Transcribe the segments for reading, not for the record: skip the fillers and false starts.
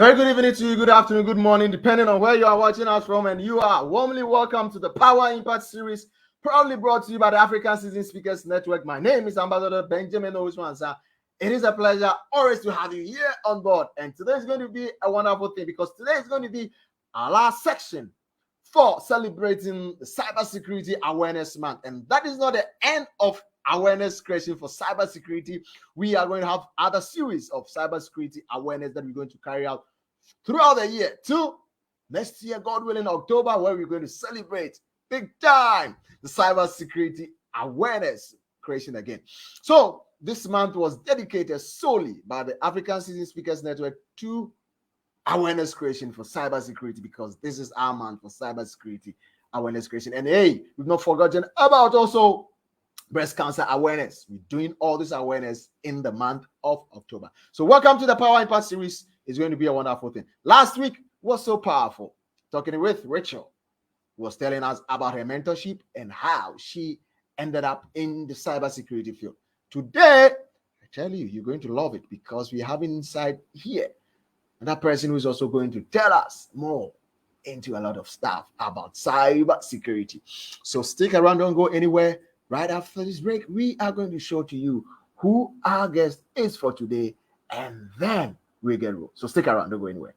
Very good evening to you, good afternoon, good morning, depending on where you are watching us from, and you are warmly welcome to the Power Impact Series, proudly brought to you by the African Citizen Speakers Network. My name is Ambassador Benjamin Owusu-Ansah. It is a pleasure always to have you here on board, and today is going to be a wonderful thing because today is going to be our last section for celebrating the Cybersecurity Awareness Month, and that is not the end of awareness creation for cybersecurity. We are going to have other series of cybersecurity awareness that we're going to carry out throughout the year till next year, God willing, October, where we're going to celebrate big time the cybersecurity awareness creation again. So this month was dedicated solely by the African Citizen Speakers Network to awareness creation for cybersecurity, because this is our month for cybersecurity awareness creation. And hey, we've not forgotten about also breast cancer awareness. We're doing all this awareness in the month of October. So welcome to the Power Impact Series. It's going to be a wonderful thing. Last week was so powerful. Talking with Rachel, who was telling us about her mentorship and how she ended up in the cybersecurity field. Today, I tell you, you're going to love it because we have inside here another person who is also going to tell us more into a lot of stuff about cybersecurity. So stick around, don't go anywhere. Right after this break, we are going to show to you who our guest is for today, and then we get roll. So stick around, don't go anywhere.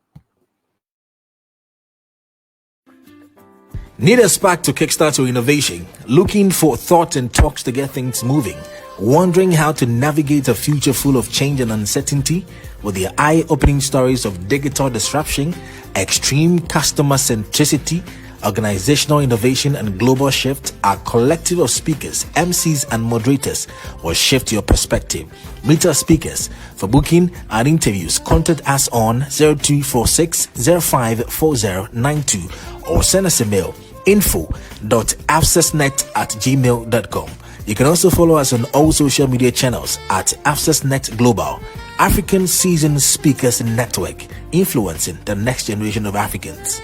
Need a spark to kickstart your innovation? Looking for thoughts and talks to get things moving? Wondering how to navigate a future full of change and uncertainty? With the eye-opening stories of digital disruption, extreme customer centricity, organizational innovation, and global shift, our collective of speakers, MCs, and moderators will shift your perspective. Meet our speakers. For booking and interviews, contact us on 0246 054092 or send us a mail info.accessnet@gmail.com. You can also follow us on all social media channels at AccessNet Global, African Seasoned Speakers Network, influencing the next generation of Africans.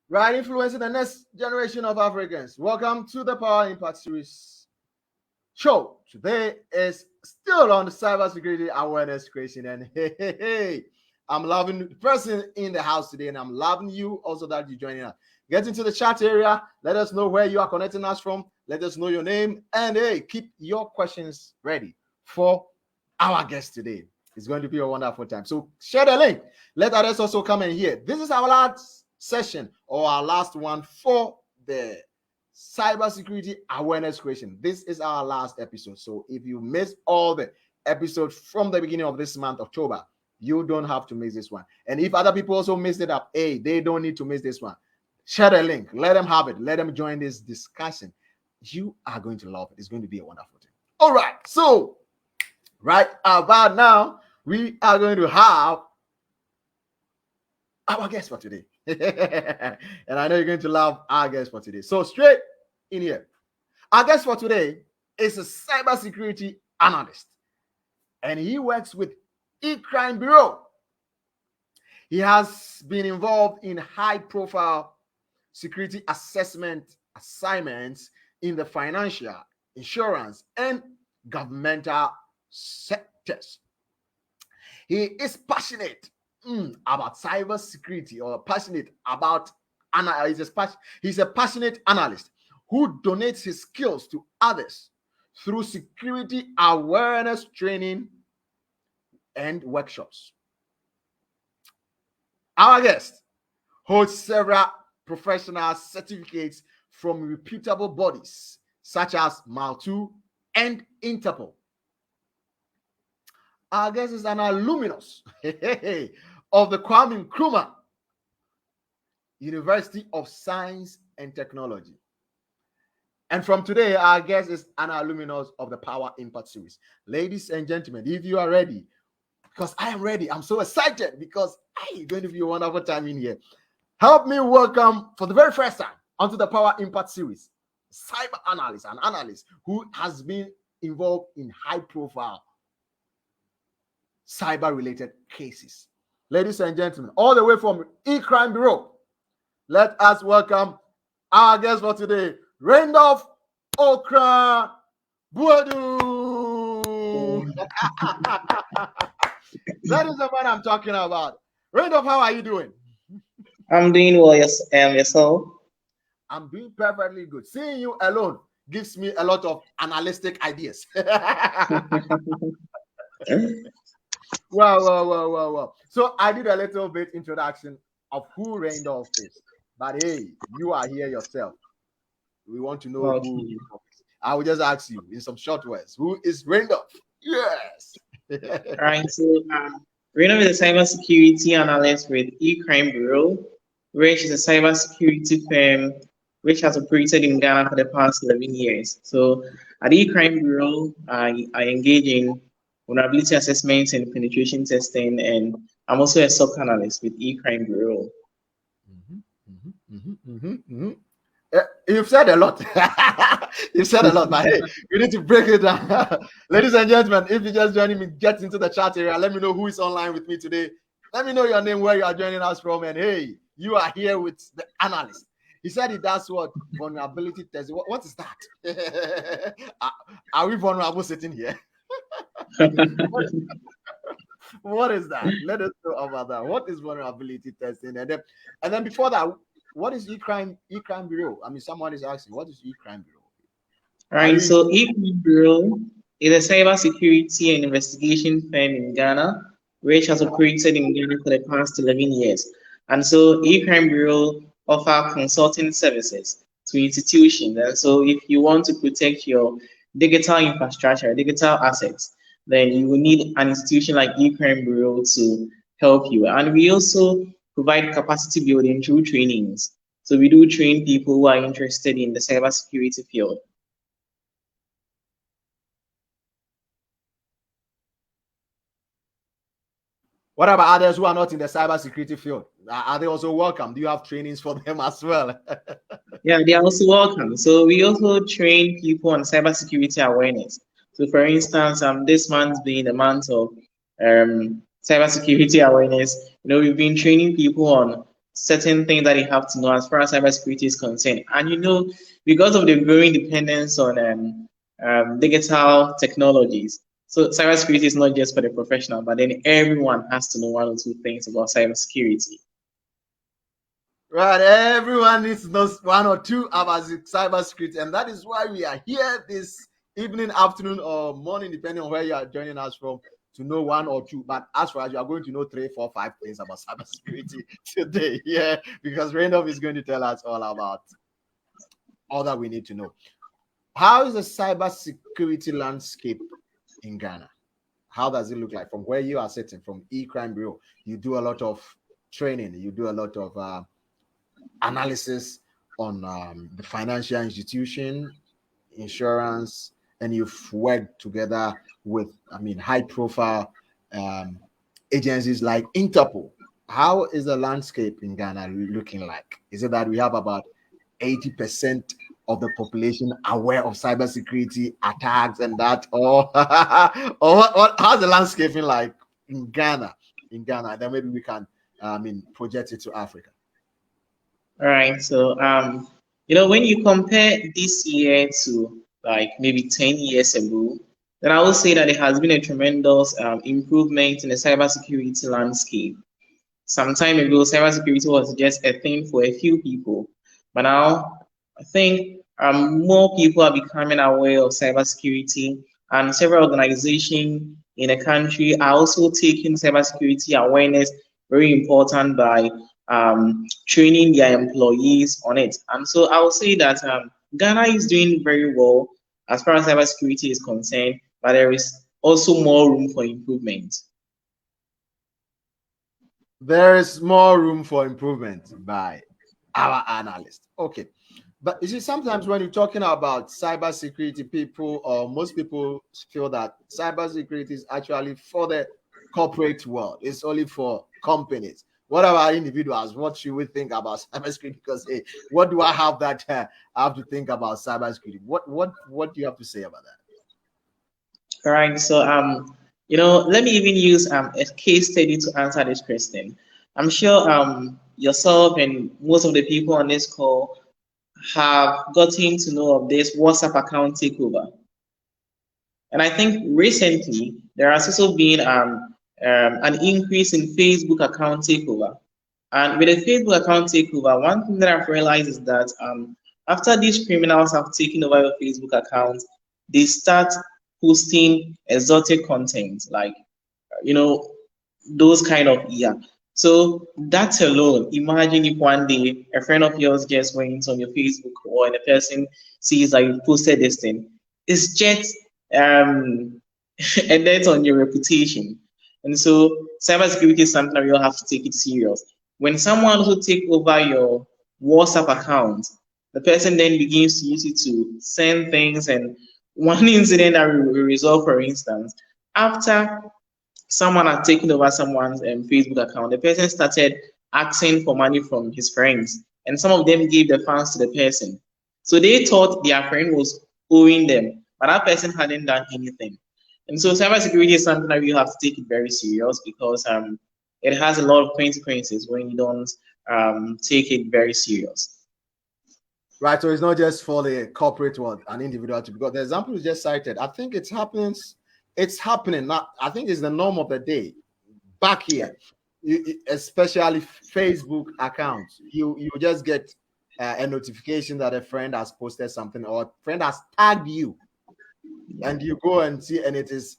Right, influencing the next generation of Africans. Welcome to the Power Impact Series show. Today is still on the cybersecurity awareness creation, and hey, I'm loving the person in the house today, and I'm loving you also that you're joining us. Get into the chat area. Let us know where you are connecting us from. Let us know your name, and hey, keep your questions ready for our guest today. It's going to be a wonderful time. So share the link. Let others also come in here. This is our last session or our last one for the cybersecurity awareness creation. This is our last episode. So if you missed all the episodes from the beginning of this month, October, you don't have to miss this one. And if other people also missed it up, hey, they don't need to miss this one. Share the link. Let them have it. Let them join this discussion. You are going to love it. It's going to be a wonderful thing. All right. So right about now, we are going to have our guest for today. And I know you're going to love our guest for today. So straight in here, our guest for today is a cybersecurity analyst, and he works with Ocran Bureau. He has been involved in high-profile security assessment assignments in the financial, insurance, and governmental sectors. He is passionate about cybersecurity, or passionate about he's a passionate analyst who donates his skills to others through security awareness training and workshops. Our guest holds several professional certificates from reputable bodies such as MAL2 and Interpol. Our guest is an alumnus of the Kwame Nkrumah University of Science and Technology. And from today, our guest is an alumnus of the Power Impact Series. Ladies and gentlemen, if you are ready, because I am ready, I'm so excited because it's going to be a wonderful time in here. Help me welcome for the very first time onto the Power Impact Series, cyber analyst, an analyst who has been involved in high-profile cyber-related cases. Ladies and gentlemen, all the way from Ocran Bureau, let us welcome our guest for today, Reindolf Ocran Boadu. That is the man I'm talking about. Reindolf, how are you doing? I'm doing well, yes, yourself. I'm doing perfectly good. Seeing you alone gives me a lot of analytic ideas. Well. So I did a little bit introduction of who Reindolf is. But hey, you are here yourself. We want to know who Okay. I will just ask you in some short words. Who is Reindolf? Yes. All right, so Reno is a cybersecurity analyst with E-Crime Bureau, which is a cybersecurity firm which has operated in Ghana for the past 11 years. So at E-Crime Bureau, I engage in vulnerability assessments and penetration testing, and I'm also a SOC analyst with E-Crime Bureau. You've said a lot. You've said a lot, but hey, you need to break it down. Ladies and gentlemen, if you're just joining me, get into the chat area. Let me know who is online with me today. Let me know your name, where you are joining us from, and hey, you are here with the analyst. He said he does what? Vulnerability testing. What is that? Are we vulnerable sitting here? What is that? Let us know about that. What is vulnerability testing? And then before that, what is E-Crime Bureau? I mean, someone is asking, what is E-Crime Bureau? All right, so E-Crime Bureau is a cybersecurity and investigation firm in Ghana, which has operated in Ghana for the past 11 years. And so E-Crime Bureau offer consulting services to institutions. And so if you want to protect your digital infrastructure, digital assets, then you will need an institution like E-Crime Bureau to help you. And we also provide capacity building through trainings. So we do train people who are interested in the cybersecurity field. What about others who are not in the cybersecurity field? Are they also welcome? Do you have trainings for them as well? Yeah, they are also welcome. So we also train people on cybersecurity awareness. So for instance, this month being the month of cybersecurity awareness, we've been training people on certain things that they have to know as far as cybersecurity is concerned. And because of the growing dependence on digital technologies, so cybersecurity is not just for the professional, but then everyone has to know one or two things about cybersecurity. Right, everyone needs to know one or two about cybersecurity, and that is why we are here this evening, afternoon, or morning, depending on where you are joining us from, to know one or two. But as far as you are going to know 3, 4, 5 things about cybersecurity today, yeah, because Reindolf is going to tell us all about all that we need to know. How is the cybersecurity landscape in Ghana? How does it look like from where you are sitting, from E-Crime Bureau? You do a lot of training, you do a lot of analysis on the financial institution, insurance, and you've worked together with, high-profile agencies like Interpol. How is the landscape in Ghana looking like? Is it that we have about 80% of the population aware of cybersecurity attacks and that, or how's the landscaping like in Ghana? Then maybe we can, project it to Africa. All right. So, when you compare this year to like maybe 10 years ago, then I would say that it has been a tremendous improvement in the cybersecurity landscape. Some time ago, cybersecurity was just a thing for a few people, but now I think more people are becoming aware of cybersecurity, and several organizations in the country are also taking cybersecurity awareness very important by training their employees on it. And so I would say that Ghana is doing very well as far as cybersecurity is concerned, but there is also more room for improvement. There is more room for improvement by our analyst. Okay. But you see, sometimes when you're talking about cybersecurity, people or most people feel that cybersecurity is actually for the corporate world. It's only for companies. What about individuals? What should we think about cybersecurity? Because hey, what do I have that I have to think about cybersecurity? What do you have to say about that? All right. So let me even use a case study to answer this question. I'm sure yourself and most of the people on this call have gotten to know of this WhatsApp account takeover. And I think recently there has also been an increase in Facebook account takeover. And with the Facebook account takeover, one thing that I've realized is that after these criminals have taken over your Facebook account, they start posting exotic content, like you know those kind of, yeah. So that alone, imagine if one day a friend of yours just went on your Facebook or the person sees that you posted this thing, it's just and that's on your reputation. And so cybersecurity is something that we all have to take it serious. When someone also take over your WhatsApp account, the person then begins to use it to send things. And one incident that we resolved, for instance, after someone had taken over someone's Facebook account, the person started asking for money from his friends, and some of them gave the funds to the person. So they thought their friend was owing them, but that person hadn't done anything. And so cybersecurity is something that we have to take it very serious, because it has a lot of consequences when you don't take it very serious. Right, so it's not just for the corporate world, an individual to, because the example you just cited, I think it's happening now. I think it's the norm of the day back here, especially Facebook accounts. You just get a notification that a friend has posted something, or a friend has tagged you, and you go and see, and it is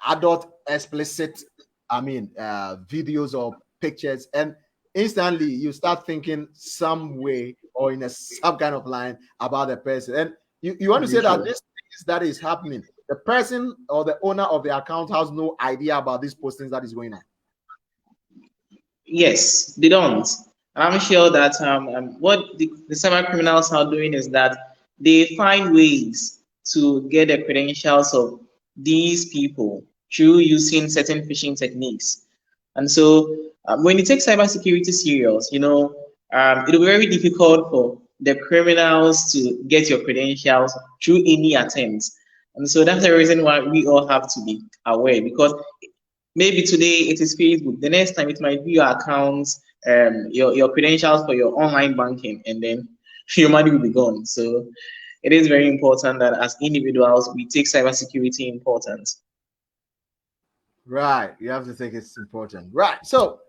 adult explicit, videos or pictures, and instantly you start thinking some way or in some kind of line about the person. And you want to say that this things that is happening, the person or the owner of the account has no idea about these postings that is going on. Yes, they don't. I'm sure that what the cyber criminals are doing is that they find ways to get the credentials of these people through using certain phishing techniques. And so when you take cybersecurity serious, it'll be very difficult for the criminals to get your credentials through any attempts. And so that's the reason why we all have to be aware, because maybe today it is Facebook, the next time it might be your accounts, your credentials for your online banking, and then your money will be gone. So it is very important that as individuals we take cybersecurity important. Right, you have to think it's important. Right, so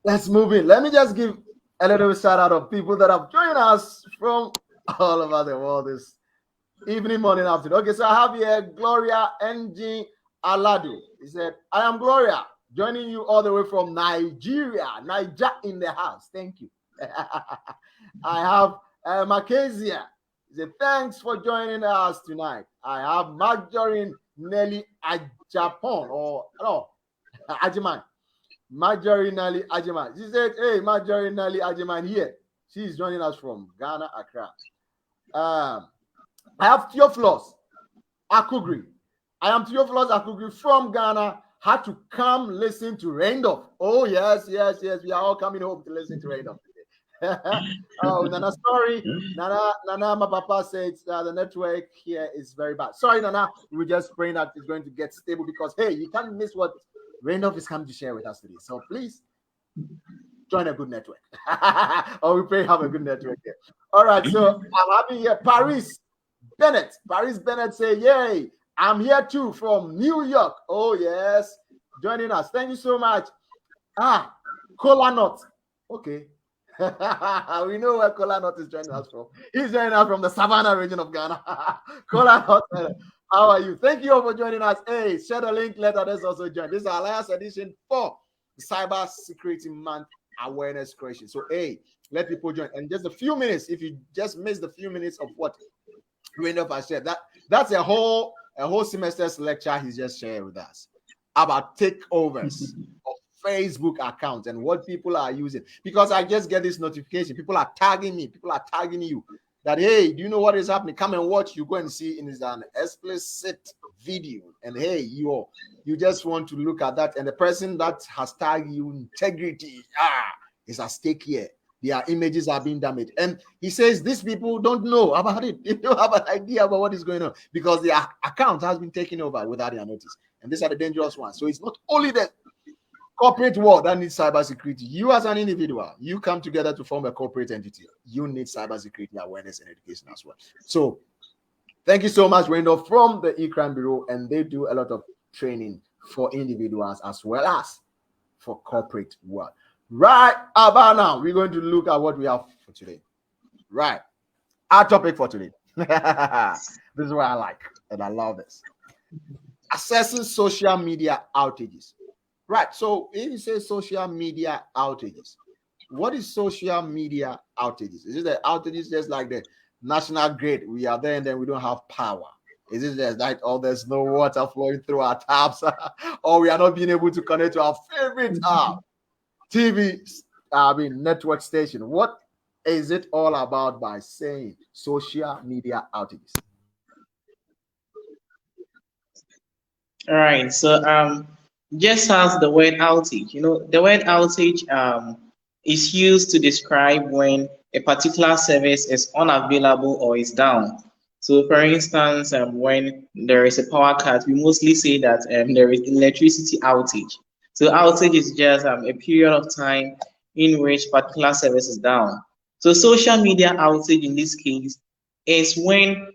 let's move in. Let me just give a little shout out of people that have joined us from all over the world this evening, morning, afternoon. Okay, so I have here Gloria NG Aladu. He said, I am Gloria, joining you all the way from Nigeria. Niger in the house. Thank you. I have Mackenzie. He said, thanks for joining us tonight. I have Marjorie Nelly Ajapon, or no, Ajiman. Marjorie Nelly Ajiman. She said, hey, Marjorie Nelly Ajiman here. She's joining us from Ghana, Accra. I have Theophilus Akugri. I am Theophilus Akugri from Ghana. Had to come listen to Reindolf. Oh, yes. We are all coming home to listen to Reindolf today. Oh, Nana, sorry. Nana, my papa said the network here is very bad. Sorry, Nana. We were just praying that it's going to get stable, because, hey, you can't miss what Reindolf is coming to share with us today. So please join a good network. Or we pray have a good network here. All right, so I'm having here Paris Bennett. Paris Bennett say, yay, I'm here too from New York. Oh, yes, joining us. Thank you so much. Kola Nut. Okay. We know where Kola Nut is joining us from. He's joining us from the Savannah region of Ghana. Kola Nut, how are you? Thank you all for joining us. Hey, share the link, let others also join. This is our last edition for the Cyber Security Month Awareness Creation. So, hey, let people join. And just a few minutes, if you just missed the few minutes of what Reindolf has shared, that's a whole semester's lecture he's just shared with us about takeovers of Facebook accounts and what people are using. Because I just get this notification. People are tagging me. People are tagging you. That, hey, do you know what is happening? Come and watch. You go and see it is an explicit video. And hey, you just want to look at that. And the person that has tagged you, integrity, is at stake here. Their images are being damaged. And he says these people don't know about it. They don't have an idea about what is going on because their account has been taken over without their notice. And these are the dangerous ones. So it's not only the corporate world that needs cybersecurity. You as an individual, you come together to form a corporate entity. You need cybersecurity awareness and education as well. So thank you so much, Reindolf, from the Ocran Bureau, and they do a lot of training for individuals as well as for corporate world. Right about now, we're going to look at what we have for today. Right. Our topic for today. This is what I like, and I love this. Assessing social media outages. Right. So if you say social media outages, what is social media outages? Is it the outages just like the national grid? We are there and then we don't have power. Is it just like, oh, there's no water flowing through our taps, or we are not being able to connect to our favorite TV, network station? What is it all about by saying social media outages? All right. So just as the word outage, the word outage is used to describe when a particular service is unavailable or is down. So, for instance, when there is a power cut, we mostly say that there is electricity outage. So, outage is just a period of time in which particular service is down. So, social media outage in this case is when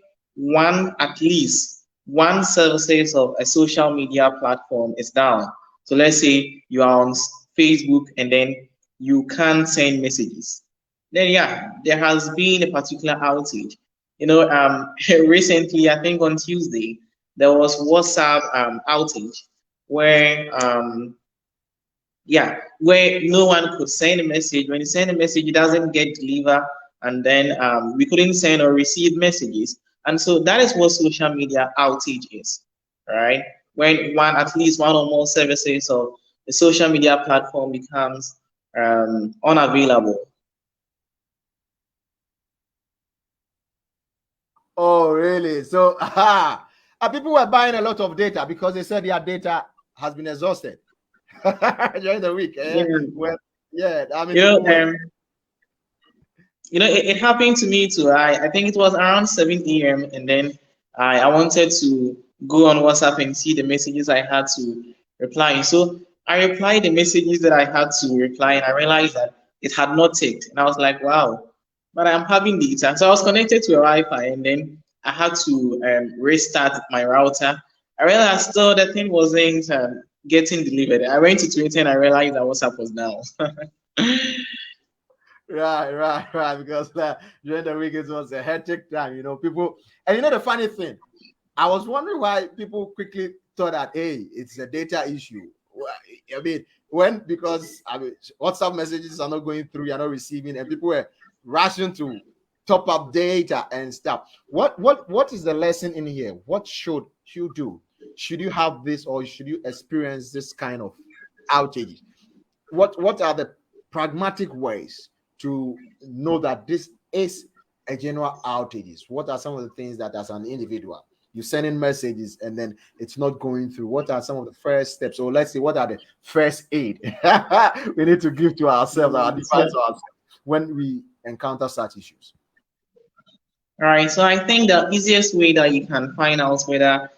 at least one services of a social media platform is down. So, let's say you are on Facebook and then you can't send messages. Then, yeah, there has been a particular outage. Recently, I think on Tuesday, there was WhatsApp outage where where no one could send a message. When you send a message, it doesn't get delivered, and then we couldn't send or receive messages. And so that is what social media outage is, right? When at least one or more services of the social media platform becomes unavailable. Oh, really? So, people were buying a lot of data because they said their data has been exhausted during the week. It happened to me too. I think it was around 7 a.m. and then I wanted to go on WhatsApp and see the messages I had to reply. So I replied the messages that I had to reply, and I realized that it had not ticked. And I was like, wow, but I'm having data. So I was connected to a Wi-Fi, and then I had to restart my router. I realized still the thing wasn't getting delivered. I went to Twitter and I realized that WhatsApp was down. Right. Because during the week it was a hectic time, people. And the funny thing, I was wondering why people quickly thought that, hey, it's a data issue. Because WhatsApp messages are not going through, you're not receiving, and people were rushing to top up data and stuff. What is the lesson in here? What should you do? Should you have this, or should you experience this kind of outages? What are the pragmatic ways to know that this is a general outage? What are some of the things that, as an individual, you send in messages and then it's not going through? What are some of the first steps? Or let's say, what are the first aid we need to give to ourselves, our advice to ourselves when we encounter such issues? All right. So I think the easiest way that you can find out whether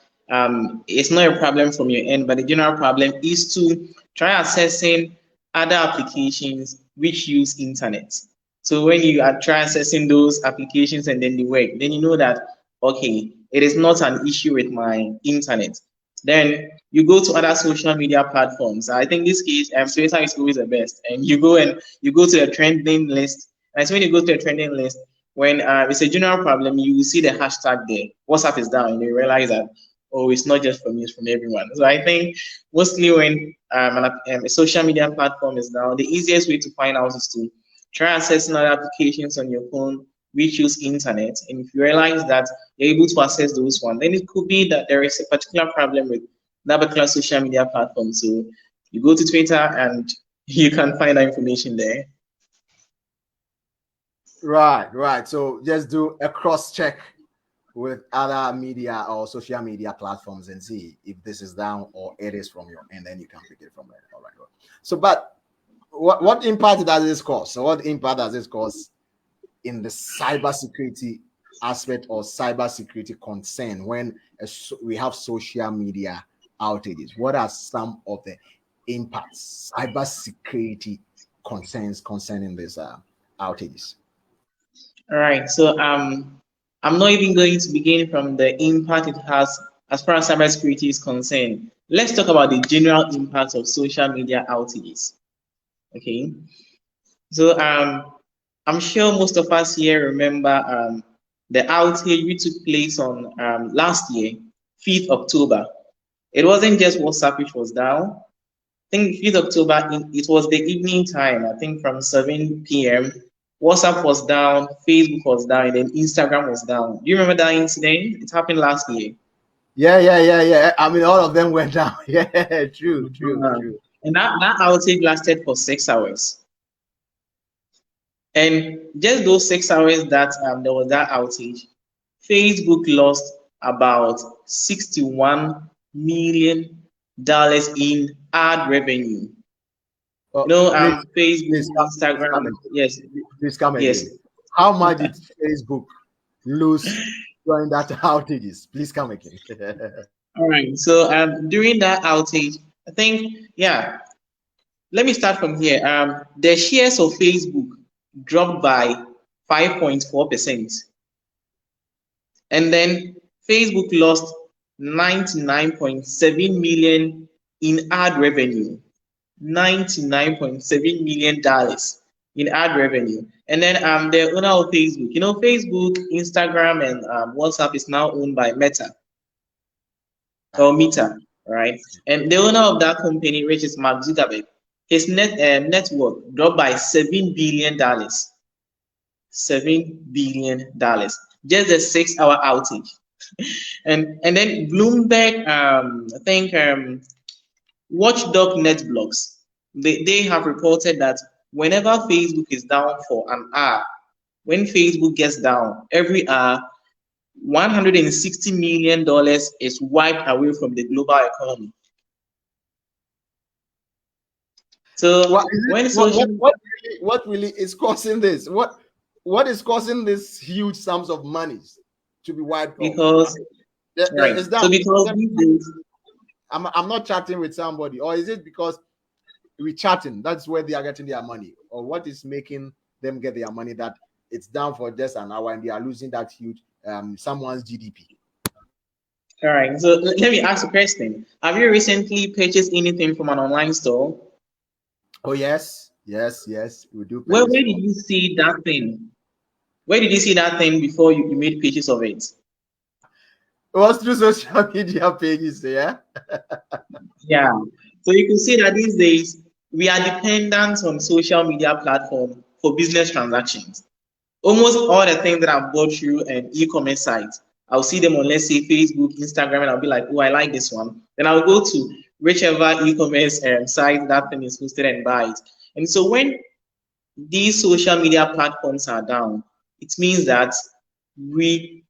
it's not a problem from your end, but the general problem is to try accessing other applications which use internet. So when you are try accessing those applications and then they work, then you know that, okay, it is not an issue with my internet. Then you go to other social media platforms. I think this case, Twitter is always the best. And you go to a trending list. And so when you go to a trending list, when it's a general problem, you will see the hashtag there. WhatsApp is down, and you realize that, oh, it's not just from me, it's from everyone. So I think mostly when a social media platform is down, the easiest way to find out is to try accessing other applications on your phone which use internet. And if you realize that you're able to access those ones, then it could be that there is a particular problem with that particular social media platform. So you go to Twitter and you can find that information there. Right. So just do a cross check with other media or social media platforms and see if this is down or it is from your end, then you can pick it from there. All right. So, but what impact does this cause? So, what impact does this cause in the cybersecurity aspect or cybersecurity concern when we have social media outages? What are some of the impacts, cybersecurity concerns concerning these outages? All right. So I'm not even going to begin from the impact it has as far as cybersecurity is concerned, let's talk about the general impact of social media outages. Okay, so I'm sure most of us here remember the outage which took place on last year, 5th October. It wasn't just WhatsApp which was down. I think 5th October, it was the evening time, I think from 7 p.m. WhatsApp was down, Facebook was down, and then Instagram was down. Do you remember that incident? It happened last year. Yeah. I mean, all of them went down. Yeah, true. And that outage lasted for 6 hours. And just those 6 hours that there was that outage, Facebook lost about $61 million in ad revenue. Facebook, Instagram, yes. Please come again. How much did Facebook lose during that outages? Please come again. All right. So during that outage, I think, let me start from here. The shares of Facebook dropped by 5.4%. And then Facebook lost 99.7 million in ad revenue. $99.7 million in ad revenue. And then the owner of Facebook, Facebook, Instagram, and WhatsApp is now owned by Meta or Meta, right? And the owner of that company, which is Mark Zuckerberg, his net worth dropped by $7 billion. $7 billion. Just a 6-hour outage. and then Bloomberg, I think Watchdog NetBlocks, they have reported that whenever Facebook is down for an hour, when Facebook gets down every hour, $160 million is wiped away from the global economy. So what really is causing this? What is causing this huge sums of money to be wiped off? Because I'm not chatting with somebody, or is it because we're chatting? That's where they are getting their money, or what is making them get their money that it's down for just an hour and they are losing that huge someone's GDP? All right. So let me ask a question. Have you recently purchased anything from an online store? Oh yes, we do. Where did you see that thing? Where did you see that thing before you made pictures of it? It was through social media pages, yeah. Yeah. So you can see that these days we are dependent on social media platform for business transactions. Almost all the things that I've bought through an e-commerce site, I'll see them on, let's say, Facebook, Instagram, and I'll be like, oh, I like this one. Then I'll go to whichever e-commerce site that thing is hosted and buy it. And so when these social media platforms are down, it means that we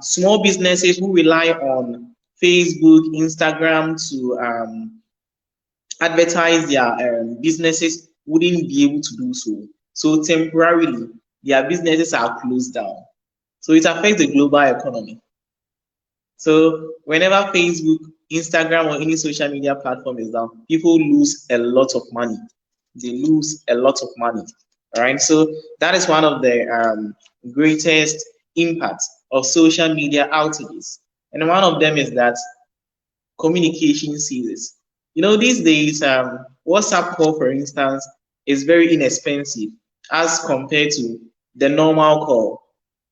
small businesses who rely on Facebook, Instagram to advertise their businesses wouldn't be able to do so. So temporarily, their businesses are closed down. So it affects the global economy. So whenever Facebook, Instagram, or any social media platform is down, people lose a lot of money. They lose a lot of money. All right. So that is one of the greatest impacts of social media outages. And one of them is that communication ceases. These days, WhatsApp call, for instance, is very inexpensive as compared to the normal call.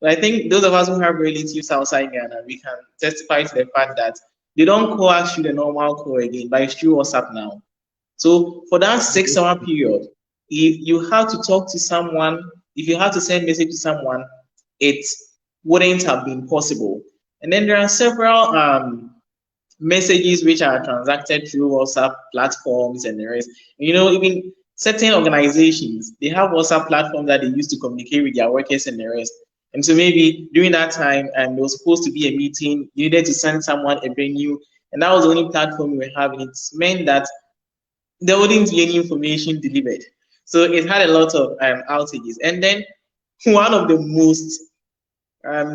But I think those of us who have relatives outside Ghana, we can testify to the fact that they don't call us through the normal call again, but it's through WhatsApp now. So for that 6-hour period, if you have to talk to someone, if you have to send message to someone, it wouldn't have been possible. And then there are several messages which are transacted through WhatsApp platforms and the rest. Even certain organizations, they have WhatsApp platforms that they use to communicate with their workers and the rest. And so maybe during that time, there was supposed to be a meeting, you needed to send someone a venue, and that was the only platform we were having. It meant that there wouldn't be any information delivered. So it had a lot of outages. And then one of the most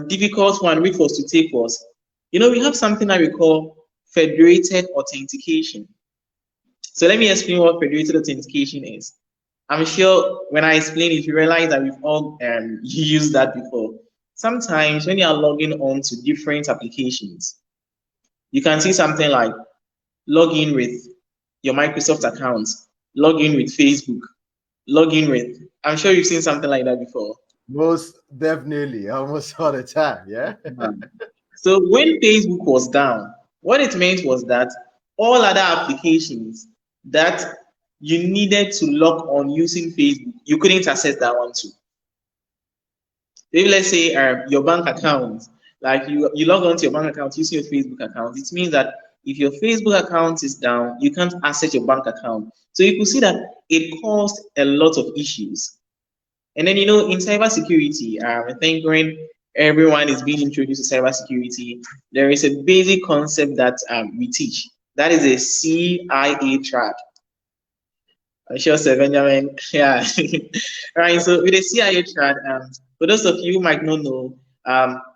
difficult one which was to take was, we have something that we call federated authentication. So let me explain what federated authentication is. I'm sure when I explain it, you realize that we've all used that before. Sometimes when you are logging on to different applications, You can see something like log in with your Microsoft account, log in with Facebook, log in with. I'm sure you've seen something like that before. Most definitely, almost all the time. Yeah. So when Facebook was down, what it meant was that all other applications that you needed to log on using Facebook, you couldn't access that one too. Maybe let's say your bank account, like you log on to your bank account using your Facebook account. It means that if your Facebook account is down, you can't access your bank account. So you could see that it caused a lot of issues. And then, in cybersecurity, I think when everyone is being introduced to cybersecurity, there is a basic concept that we teach. That is a CIA triad. I'm sure Sir Benjamin, yeah. Right, so with the CIA triad, for those of you who might not know,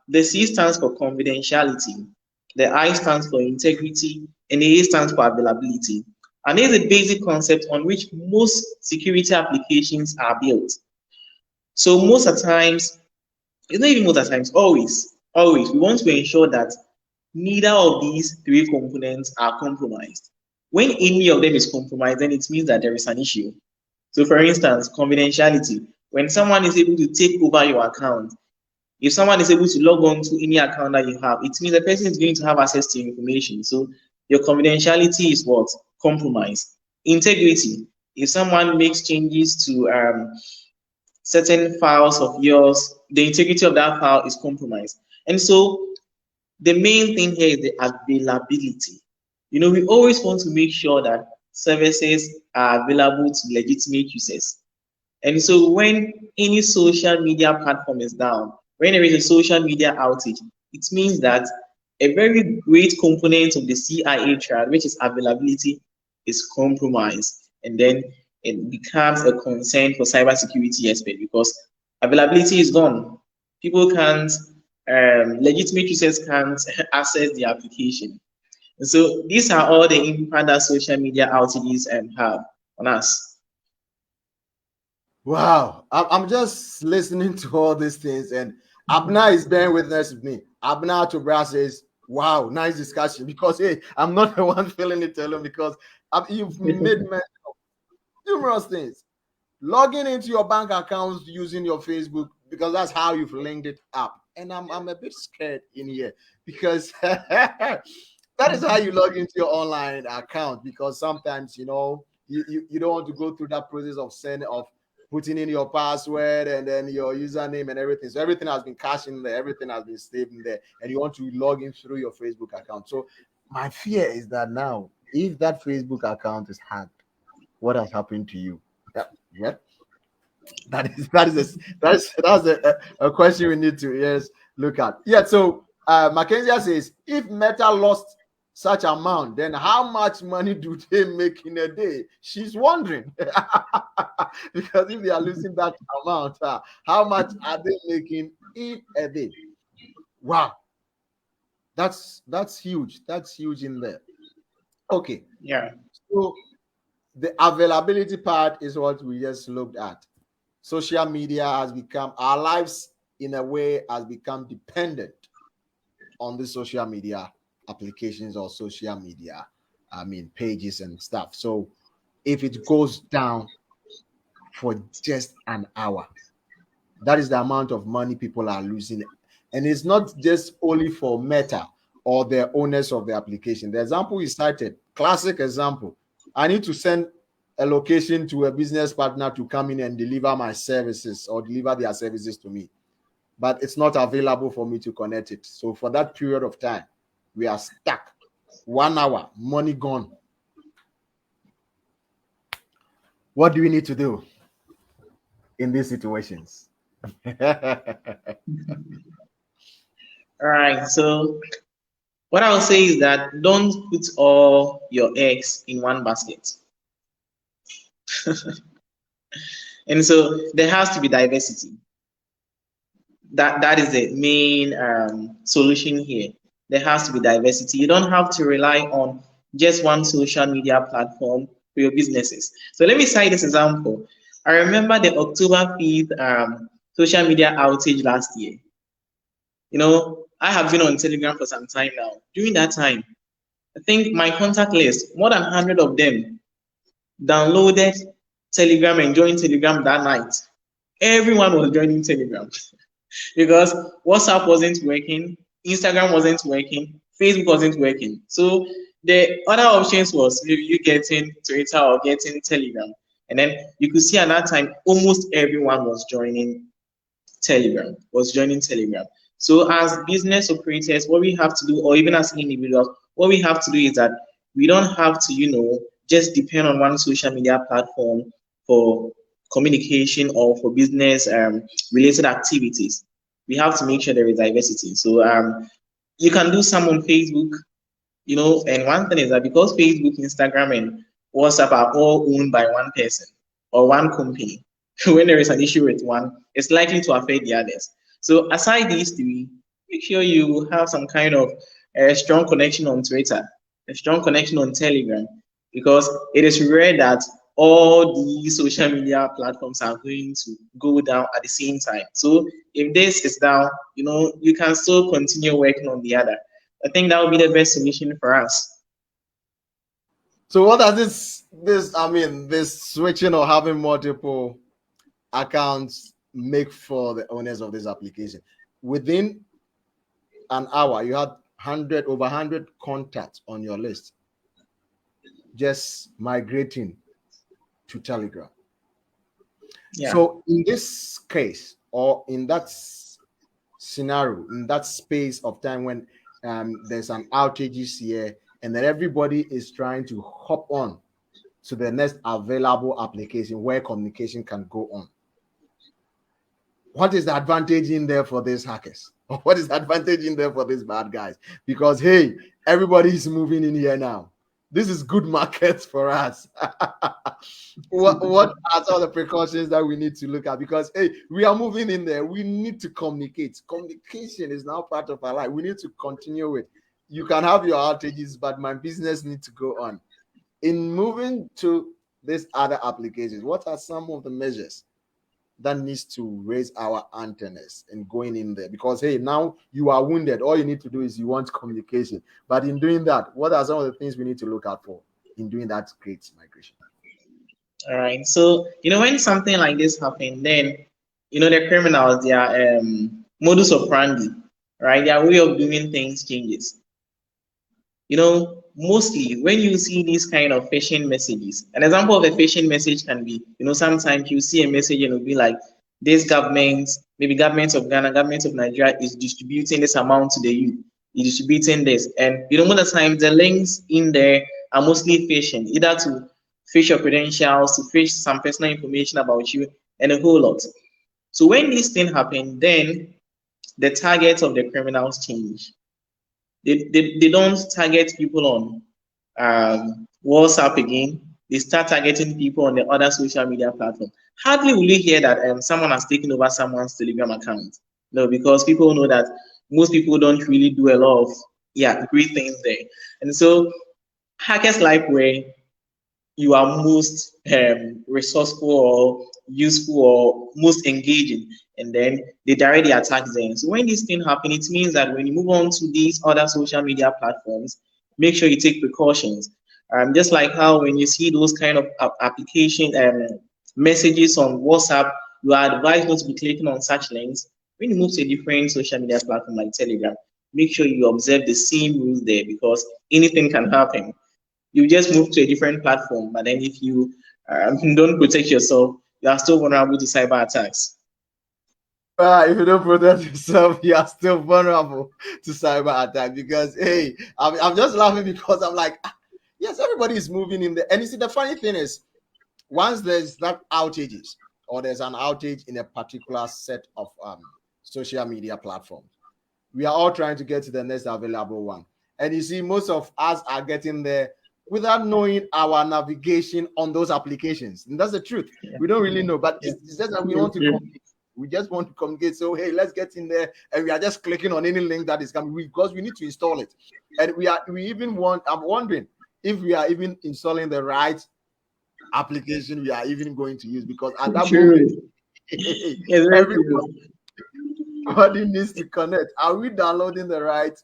the C stands for confidentiality, the I stands for integrity, and the A stands for availability. And this is a basic concept on which most security applications are built. So most of the times, it's not even most of the times, always, we want to ensure that neither of these three components are compromised. When any of them is compromised, then it means that there is an issue. So for instance, confidentiality. When someone is able to take over your account, if someone is able to log on to any account that you have, it means the person is going to have access to your information. So your confidentiality is what? Compromised. Integrity. If someone makes changes to certain files of yours, the integrity of that file is compromised. And so the main thing here is the availability. We always want to make sure that services are available to legitimate users. And so when any social media platform is down, when there is a social media outage, it means that a very great component of the CIA triad, which is availability, is compromised. And then it becomes a concern for cybersecurity experts because availability is gone. People can't, legitimate users can't access the application. And so these are all the impact that social media outages have on us. Wow, I'm just listening to all these things, and Abna is bearing witness with me. Abna to Bra says, "Wow, nice discussion." Because hey, I'm not the one feeling it alone. Because you've made mention of numerous things. Logging into your bank accounts using your Facebook, because that's how you've linked it up. And I'm a bit scared in here because that is how you log into your online account. Because sometimes you don't want to go through that process of putting in your password and then your username and everything. So everything has been cached in there, everything has been saved in there, and you want to log in through your Facebook account. So my fear is that now, if that Facebook account is hacked, what has happened to you? Yeah. That's a question we need to look at. Yeah. So Mackenzie says, if Meta lost such amount, then how much money do they make in a day? She's wondering because if they are losing that amount, how much are they making in a day? Wow, that's huge. That's huge in there. Okay. Yeah. So the availability part is what we just looked at. Social media has become, our lives in a way has become dependent on the social media applications or social media, pages and stuff. So if it goes down for just an hour, that is the amount of money people are losing. And it's not just only for Meta or the owners of the application. The example you cited, classic example, I need to send a location to a business partner to come in and deliver my services or deliver their services to me, but it's not available for me to connect it. So for that period of time, we are stuck. 1 hour, money gone. What do we need to do in these situations? All right. So what I would say is that don't put all your eggs in one basket. And so there has to be diversity. That is the main solution here. There has to be diversity. You don't have to rely on just one social media platform for your businesses. So let me cite this example. I remember the October 5th social media outage last year. I have been on Telegram for some time now. During that time, I think my contact list, more than 100 of them downloaded Telegram and joined Telegram that night. Everyone was joining Telegram because WhatsApp wasn't working, Instagram wasn't working, Facebook wasn't working. So the other options was maybe you getting Twitter or getting Telegram. And then you could see at that time almost everyone was joining Telegram, So as business operators, what we have to do, or even as individuals, what we have to do is that we don't have to, just depend on one social media platform for communication or for business related activities. We have to make sure there is diversity. So you can do some on Facebook, and one thing is that because Facebook, Instagram, and WhatsApp are all owned by one person or one company, when there is an issue with one, it's likely to affect the others. So aside these three, make sure you have some kind of strong connection on Twitter, a strong connection on Telegram, because it is rare that all these social media platforms are going to go down at the same time. So if this is down, you can still continue working on the other. I think that would be the best solution for us. So what does this switching or having multiple accounts make for the owners of this application? Within an hour, you had over 100 contacts on your list just migrating to Telegram. Yeah. So in this case, or in that scenario, in that space of time when there's an outage here and then everybody is trying to hop on to the next available application where communication can go on, what is the advantage in there for these hackers? What is the advantage in there for these bad guys? Because, hey, everybody is moving in here now. This is good market for us. What are some of the precautions that we need to look at? Because, hey, we are moving in there. We need to communicate. Communication is now part of our life. We need to continue with. You can have your outages, but my business needs to go on. In moving to these other applications, what are some of the measures that needs to raise our antennas and going in there? Because, hey, now you are wounded. All you need to do is you want communication. But in doing that, what are some of the things we need to look out for in doing that great migration? All right. So, when something like this happens, then, the criminals, their modus operandi, right? Their way of doing things changes. Mostly when you see these kind of phishing messages, an example of a phishing message can be, sometimes you see a message and it'll be like, this government, maybe government of Ghana, government of Nigeria is distributing this amount to the youth, is distributing this. And most of the time the links in there are mostly phishing, either to phish your credentials, to phish some personal information about you, and a whole lot. So when these things happen, then the targets of the criminals change. They don't target people on WhatsApp again. They start targeting people on the other social media platform. Hardly will you hear that someone has taken over someone's Telegram account. No, because people know that most people don't really do a lot of great things there. And so hackers like where you are most resourceful or useful or most engaging, and then they directly attack them. So when this thing happens, it means that when you move on to these other social media platforms, make sure you take precautions. Just like how when you see those kind of application messages on WhatsApp, you are advised not to be clicking on such links. When you move to a different social media platform like Telegram, make sure you observe the same rules there, because anything can happen. You just move to a different platform, but then if you don't protect yourself, you are still vulnerable to cyber attacks. If you don't protect yourself, you are still vulnerable to cyber attack. Because, hey, I'm just laughing because I'm like, yes, everybody is moving in there. And you see, the funny thing is, once there's that outages or there's an outage in a particular set of social media platforms, we are all trying to get to the next available one. And you see, most of us are getting there without knowing our navigation on those applications. And that's the truth. We don't really know, but it's just that we want to communicate. We just want to communicate. So, hey, let's get in there. And we are just clicking on any link that is coming because we need to install it. And I'm wondering if we are even installing the right application we are even going to use, because at that moment, everybody needs to connect. Are we downloading the right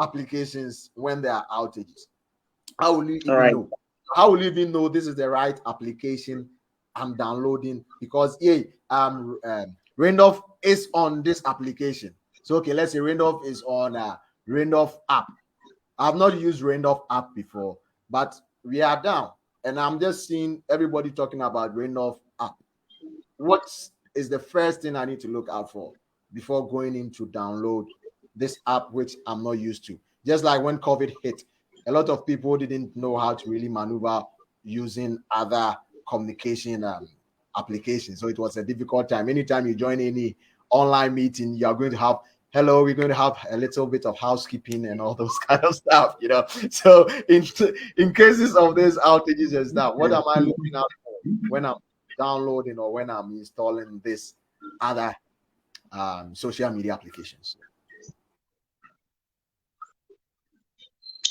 applications when there are outages? How will you even All right. know? How will you even know this is the right application I'm downloading? Because Reindolf is on this application. So okay, let's say Reindolf is on Reindolf app. I've not used Reindolf app before, but we are down, and I'm just seeing everybody talking about Reindolf app. What is the first thing I need to look out for before going in to download this app, which I'm not used to? Just like when COVID hit, a lot of people didn't know how to really maneuver using other communication applications. So it was a difficult time. Anytime you join any online meeting, you're going to have, hello, we're going to have a little bit of housekeeping and all those kind of stuff, you know. So in cases of these outages and stuff, what am I looking out for when I'm downloading or when I'm installing this other social media applications?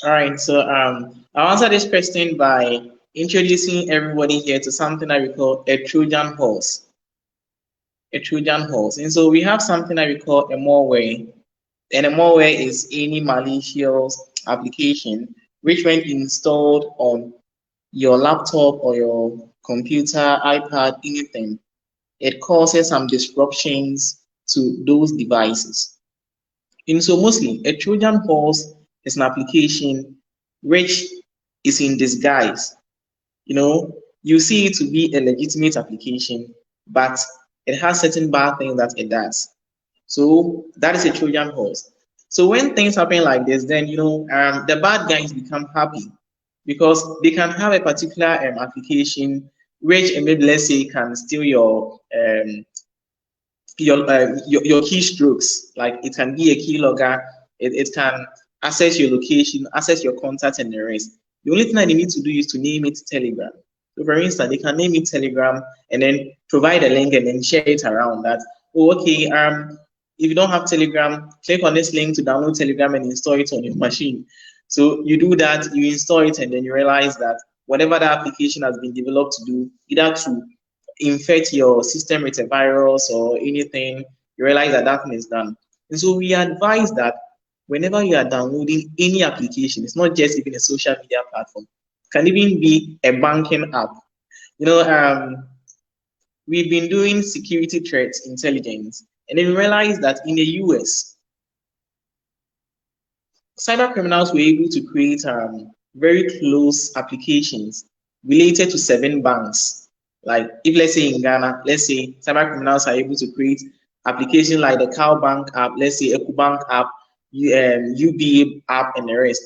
All right, so I'll answer this question by introducing everybody here to something that we call a Trojan horse. A Trojan horse. And so we have something that we call a malware. And a malware is any malicious application which, when installed on your laptop or your computer, iPad, anything, it causes some disruptions to those devices. And so mostly a Trojan horse is an application which is in disguise. You know, you see it to be a legitimate application, but it has certain bad things that it does. So that is a Trojan horse. So when things happen like this, then the bad guys become happy because they can have a particular application which maybe, let's say, can steal your keystrokes. Like it can be a keylogger, it can access your location, access your contact, and the rest. The only thing that they need to do is to name it Telegram. So for instance, they can name it Telegram and then provide a link and then share it around that, oh, okay, if you don't have Telegram, click on this link to download Telegram and install it on your machine. So you do that, you install it, and then you realize that whatever the application has been developed to do, either to infect your system with a virus or anything, you realize that that thing is done. And so we advise that whenever you are downloading any application, it's not just even a social media platform, it can even be a banking app. We've been doing security threats intelligence, and then we realized that in the US, cyber criminals were able to create very close applications related to 7 banks. Like if, let's say, in Ghana, let's say cyber criminals are able to create applications like the Cow Bank app, let's say EcoBank app, UBA app, and the rest.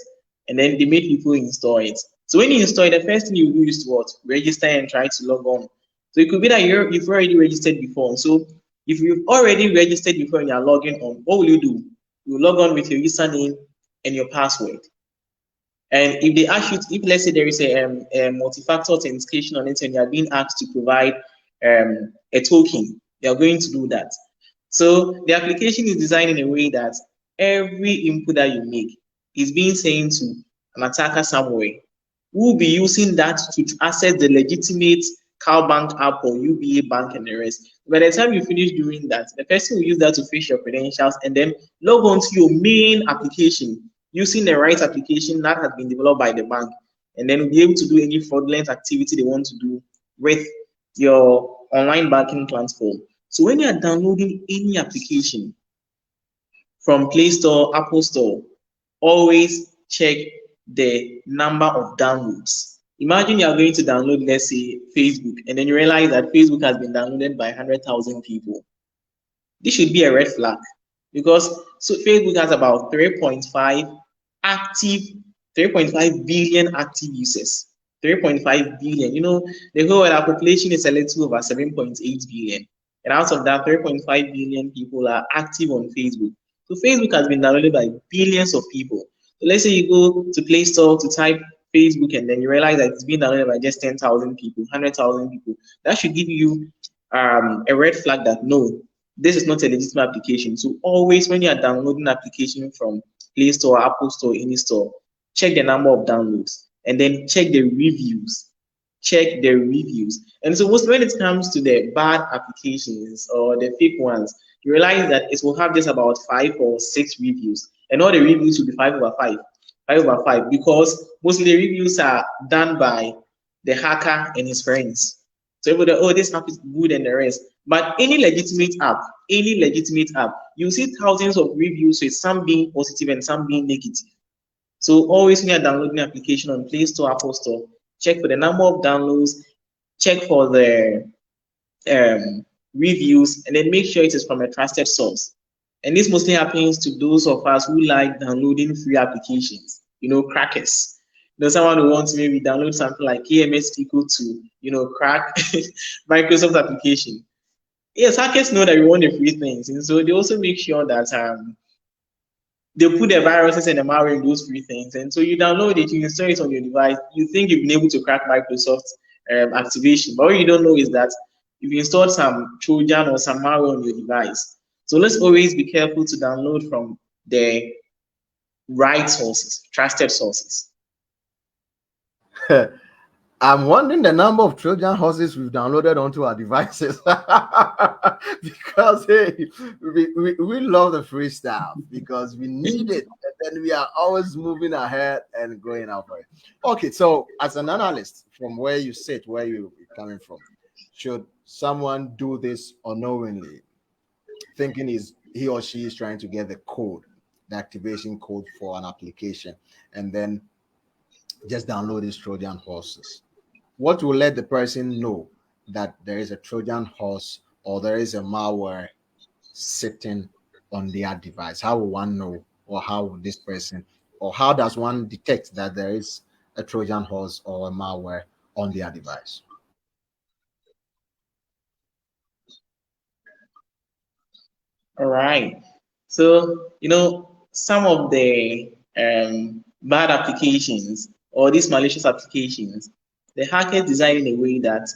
And then they made people install it. So when you install it, the first thing you do is to what? Register and try to log on. So it could be that you've already registered before. So if you've already registered before and you're logging on, what will you do? You log on with your username and your password. And if they ask you, if let's say there is a multi-factor authentication on it and you are being asked to provide a token, you are going to do that. So the application is designed in a way that every input that you make is being sent to an attacker somewhere who will be using that to access the legitimate Cow Bank app or UBA bank and the rest. By the time you finish doing that, the person will use that to fetch your credentials and then log on to your main application using the right application that has been developed by the bank, and then be able to do any fraudulent activity they want to do with your online banking platform. So when you are downloading any application from Play Store, Apple Store, always check the number of downloads. Imagine you are going to download, let's say, Facebook, and then you realize that Facebook has been downloaded by 100,000 people. This should be a red flag because Facebook has about 3.5 billion active users. 3.5 billion. The whole our population is a little over 7.8 billion. And out of that, 3.5 billion people are active on Facebook. So Facebook has been downloaded by billions of people. So let's say you go to Play Store to type Facebook and then you realize that it's been downloaded by just 10,000 people, 100,000 people. That should give you a red flag that no, this is not a legitimate application. So always when you are downloading an application from Play Store, Apple Store, any store, check the number of downloads and then check the reviews. Check the reviews. And so when it comes to the bad applications or the fake ones, you realize that it will have just about 5 or 6 reviews. and all the reviews will be 5/5, 5/5, because mostly the reviews are done by the hacker and his friends. So everybody, oh, this app is good and the rest. But any legitimate app, you see thousands of reviews with some being positive and some being negative. So always when you're downloading an application on Play Store, Apple Store, check for the number of downloads, check for the reviews, and then make sure it is from a trusted source. And this mostly happens to those of us who like downloading free applications, crackers. Someone who wants to maybe download something like KMS equal to, crack Microsoft application. Yes, hackers know that we want the free things, and so they also make sure that they put the viruses and the malware in those free things. And so you download it, you install it on your device, you think you've been able to crack Microsoft activation, but what you don't know is that you've installed some Trojan or some malware on your device. So let's always be careful to download from the right sources, trusted sources. I'm wondering the number of Trojan horses we've downloaded onto our devices because hey, we love the free stuff because we need it, and then we are always moving ahead and going out for it. Okay, so as an analyst, from where you sit, where you're coming from, should someone do this unknowingly, thinking he or she is trying to get the code, the activation code for an application, and then just download these Trojan horses? What will let the person know that there is a Trojan horse or there is a malware sitting on their device? How will one know, or how will this person, or how does one detect that there is a Trojan horse or a malware on their device? All right. So, some of the bad applications or these malicious applications, the hackers design in a way that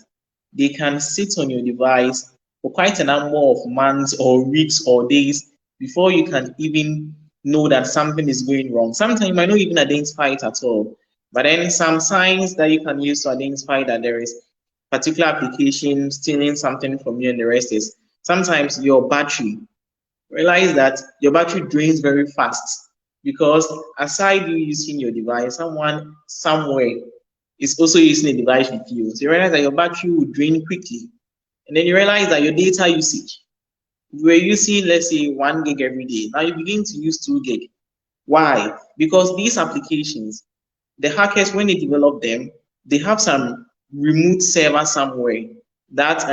they can sit on your device for quite a number of months or weeks or days before you can even know that something is going wrong. Sometimes you might not even identify it at all. But then some signs that you can use to identify that there is particular application stealing something from you and the rest is sometimes your battery. Realize that your battery drains very fast because aside you using your device, someone somewhere is also using a device with you. So you realize that your battery will drain quickly. And then you realize that your data usage, you were using, let's say, 1 gig every day. Now you begin to use 2 gig. Why? Because these applications, the hackers, when they develop them, they have some remote server somewhere that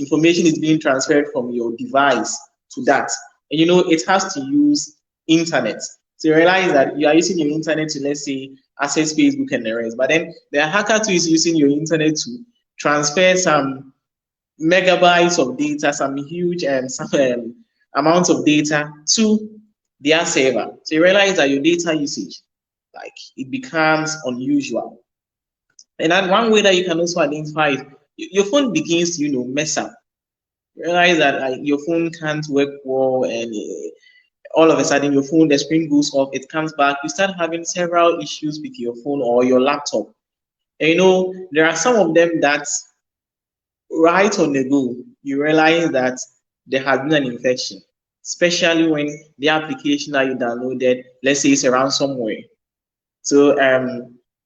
information is being transferred from your device to that. And it has to use internet. So you realize that you are using your internet to, let's say, access Facebook and the rest. But then the hacker too is using your internet to transfer some megabytes of data, some huge some amounts of data to their server. So you realize that your data usage, it becomes unusual. And then one way that you can also identify it, your phone begins to, mess up. You realize that your phone can't work well, and all of a sudden your phone, the screen goes off, it comes back. You start having several issues with your phone or your laptop. And there are some of them that right on the go, you realize that there has been an infection, especially when the application that you downloaded, let's say, is a ransomware. So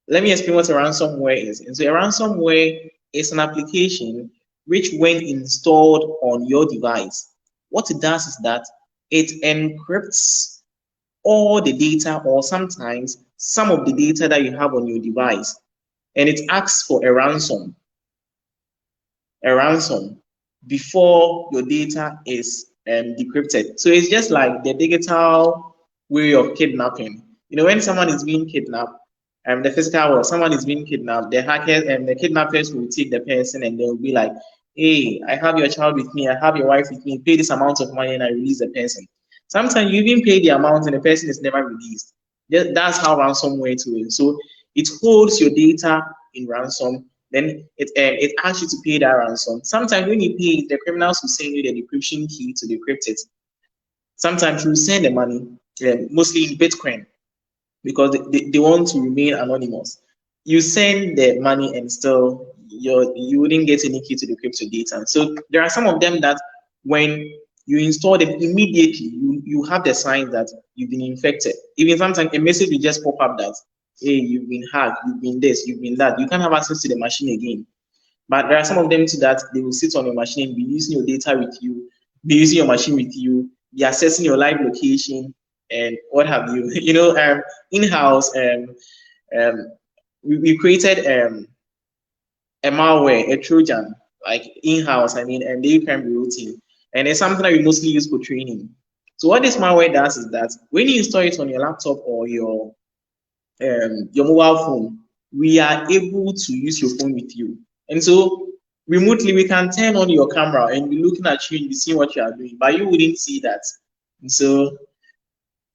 let me explain what a ransomware is. And so a ransomware is an application which, when installed on your device, what it does is that it encrypts all the data, or sometimes some of the data that you have on your device, and it asks for a ransom before your data is decrypted. So it's just like the digital way of kidnapping. When someone is being kidnapped, the physical world, someone is being kidnapped, the hackers and the kidnappers will take the person and they'll be like, hey, I have your child with me, I have your wife with me, pay this amount of money and I release the person. Sometimes you even pay the amount and the person is never released. That's how ransomware to it. So it holds your data in ransom, then it asks you to pay that ransom. Sometimes when you pay, the criminals will send you the decryption key to decrypt it. Sometimes you send the money, mostly in Bitcoin, because they want to remain anonymous. You send the money and still you wouldn't get any key to decrypt your data. So there are some of them that when you install them immediately. You have the signs that you've been infected. Even sometimes a message will just pop up that, hey, you've been hacked, you've been this, you've been that. You can't have access to the machine again. But there are some of them too that they will sit on your machine, be using your data with you, be using your machine with you, be assessing your live location and what have you. In-house, we created a malware, a Trojan, like in-house, and the crime bureau team. And it's something that we mostly use for training. So what this malware does is that when you install it on your laptop or your mobile phone, we are able to use your phone with you. And so remotely, we can turn on your camera and be looking at you and be seeing what you are doing, but you wouldn't see that. And so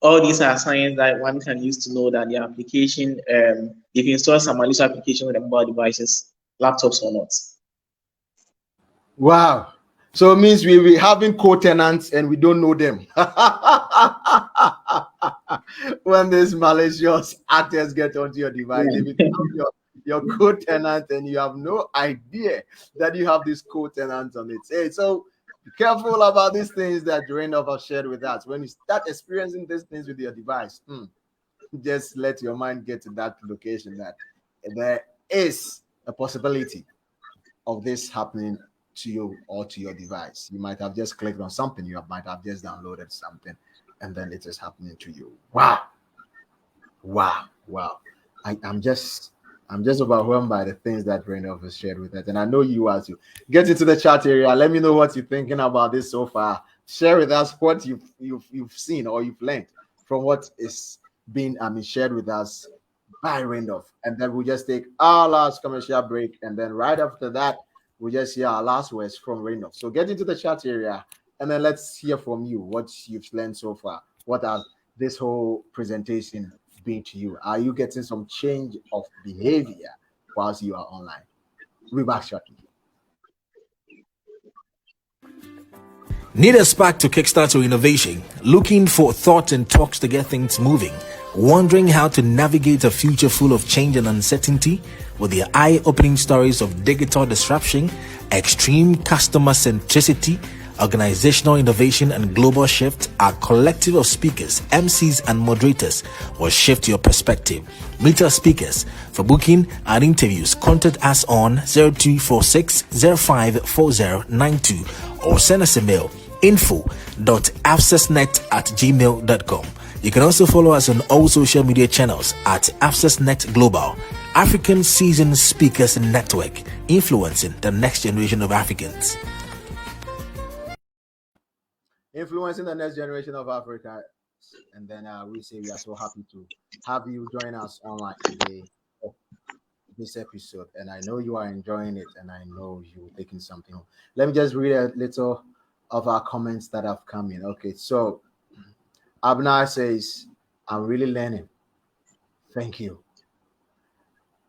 all these are signs that one can use to know that the application, if you install some malicious application with the mobile devices, laptops or not. Wow. So it means we having co-tenants and we don't know them. When these malicious actors get onto your device, they become your co-tenant and you have no idea that you have this co-tenant on it. Hey, so be careful about these things that Reindolf has shared with us. When you start experiencing these things with your device, just let your mind get to that location that there is a possibility of this happening to you or to your device. You might have just clicked on something, you might have just downloaded something, and then it is happening to you. Wow. I'm just overwhelmed by the things that Reindolf has shared with us, and I know you are too. Get into the chat area. Let me know what you're thinking about this so far. Share with us what you've seen or you've learned from what is being shared with us by Reindolf, and then we'll just take our last commercial break, and then right after that we'll just hear our last words from Reindolf. So get into the chat area, and then let's hear from you what you've learned so far. What has this whole presentation been to you? Are you getting some change of behavior whilst you are online? We'll be back shortly. Need a spark to kickstart your innovation? Looking for thought and talks to get things moving? Wondering how to navigate a future full of change and uncertainty? With the eye-opening stories of digital disruption, extreme customer centricity, organizational innovation, and global shift, our collective of speakers, MCs, and moderators will shift your perspective. Meet our speakers. For booking and interviews, contact us on 0246 054092 or send us a mail info.accessnet@gmail.com. You can also follow us on all social media channels at AccessNet Global, African Seasoned Speakers Network, influencing the next generation of Africans. Influencing the next generation of Africa. And then we say we are so happy to have you join us online today for this episode. And I know you are enjoying it, and I know you're taking something home. Let me just read a little of our comments that have come in. Okay, so Abner says, I'm really learning. Thank you.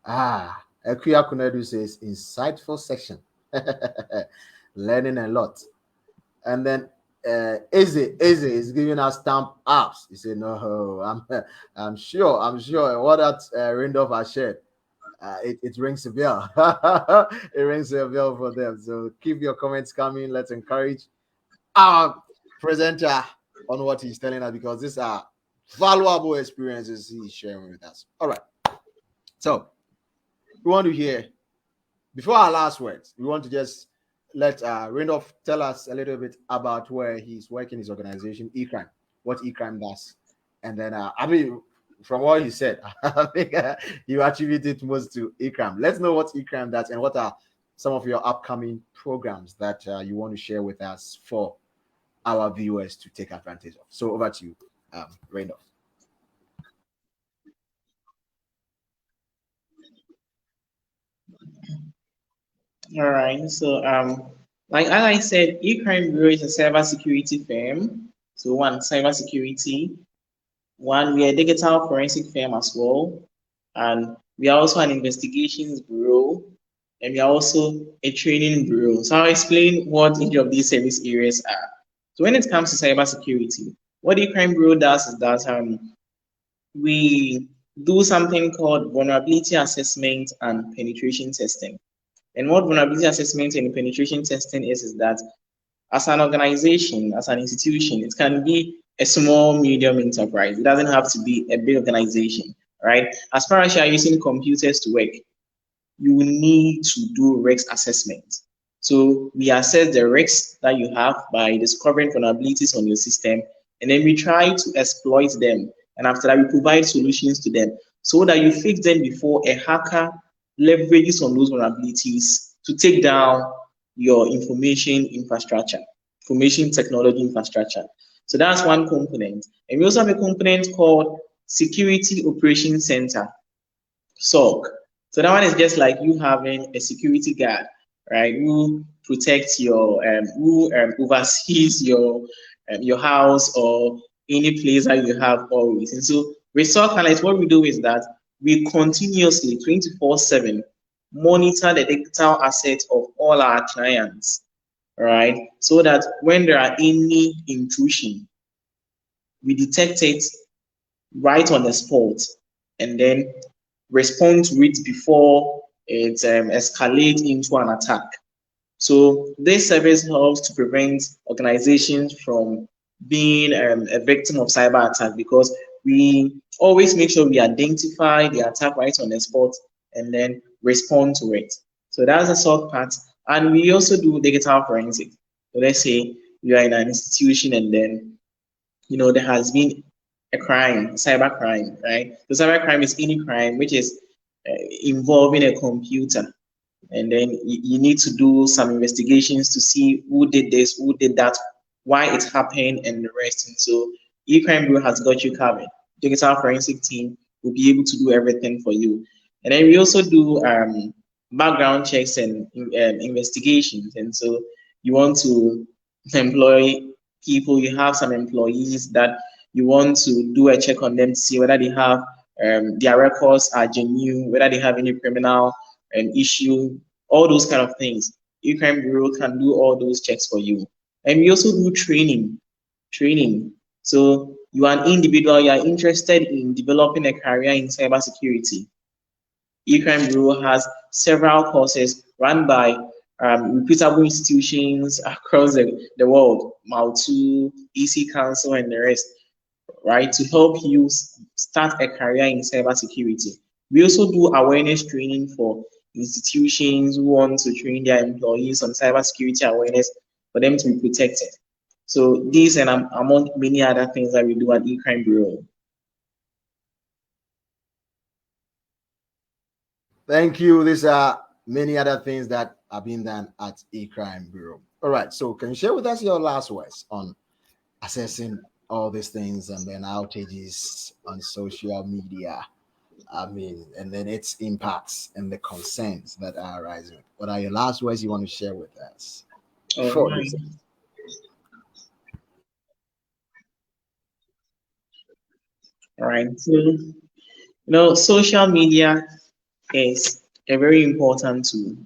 Ekuya Kunedu says, insightful section. Learning a lot. And then Eze is giving us stamp ups. He said, no, I'm sure what that Reindolf has shared, it rings a bell. It rings a bell for them. So keep your comments coming. Let's encourage our presenter on what he's telling us, because these are valuable experiences he's sharing with us. All right. So we want to hear, before our last words, we want to just let Reindolf tell us a little bit about where he's working, his organization, Ocran, what Ocran does. And then, from what he said, I think you attributed most to Ocran. Let's know what Ocran does and what are some of your upcoming programs that you want to share with us for our viewers to take advantage of. So over to you, Reindolf. All right. So, like as I said, E-Crime Bureau is a cybersecurity firm. So one, cybersecurity. One, we are a digital forensic firm as well. And we are also an investigations bureau. And we are also a training bureau. So I'll explain what each of these service areas are. So when it comes to cybersecurity, what E-Crime Bureau does is that we do something called vulnerability assessment and penetration testing. And what vulnerability assessment and penetration testing is that as an organization, as an institution, it can be a small, medium enterprise. It doesn't have to be a big organization, right? As far as you are using computers to work, you will need to do risk assessment. So we assess the risks that you have by discovering vulnerabilities on your system, and then we try to exploit them. And after that, we provide solutions to them so that you fix them before a hacker leverages on those vulnerabilities to take down your information technology infrastructure. So that's one component. And we also have a component called Security Operations Center, SOC. So that one is just like you having a security guard, right? Who protects who oversees your house or any place that you have always. And so with SOC analysts, what we do is that we continuously 24/7 monitor the digital assets of all our clients, right? So that when there are any intrusion, we detect it right on the spot and then respond to it before it escalates into an attack. So this service helps to prevent organizations from being a victim of cyber attack, because we always make sure we identify the attack right on the spot and then respond to it. So that's the SOC part. And we also do digital forensic. So let's say you are in an institution and then there has been a crime, cyber crime, right? The cyber crime is any crime which is involving a computer, and then you need to do some investigations to see who did this, who did that, why it happened, and the rest. And so eCrime Bureau has got you covered. Digital forensic team will be able to do everything for you. And then we also do background checks and investigations. And so you want to employ people, you have some employees that you want to do a check on them to see whether they have their records are genuine, whether they have any criminal issue, all those kind of things. eCrime Bureau can do all those checks for you. And we also do training. So you are an individual, you are interested in developing a career in cybersecurity. eCrime Bureau has several courses run by reputable institutions across the world, Maltu, EC Council, and the rest, right, to help you start a career in cybersecurity. We also do awareness training for institutions who want to train their employees on cybersecurity awareness for them to be protected. So these and among many other things that we do at eCrime Bureau. Thank you. These are many other things that are being done at eCrime Bureau. All right. So can you share with us your last words on assessing all these things and then outages on social media? And then its impacts and the concerns that are arising. What are your last words you want to share with us? All right. All right. So, social media is a very important tool,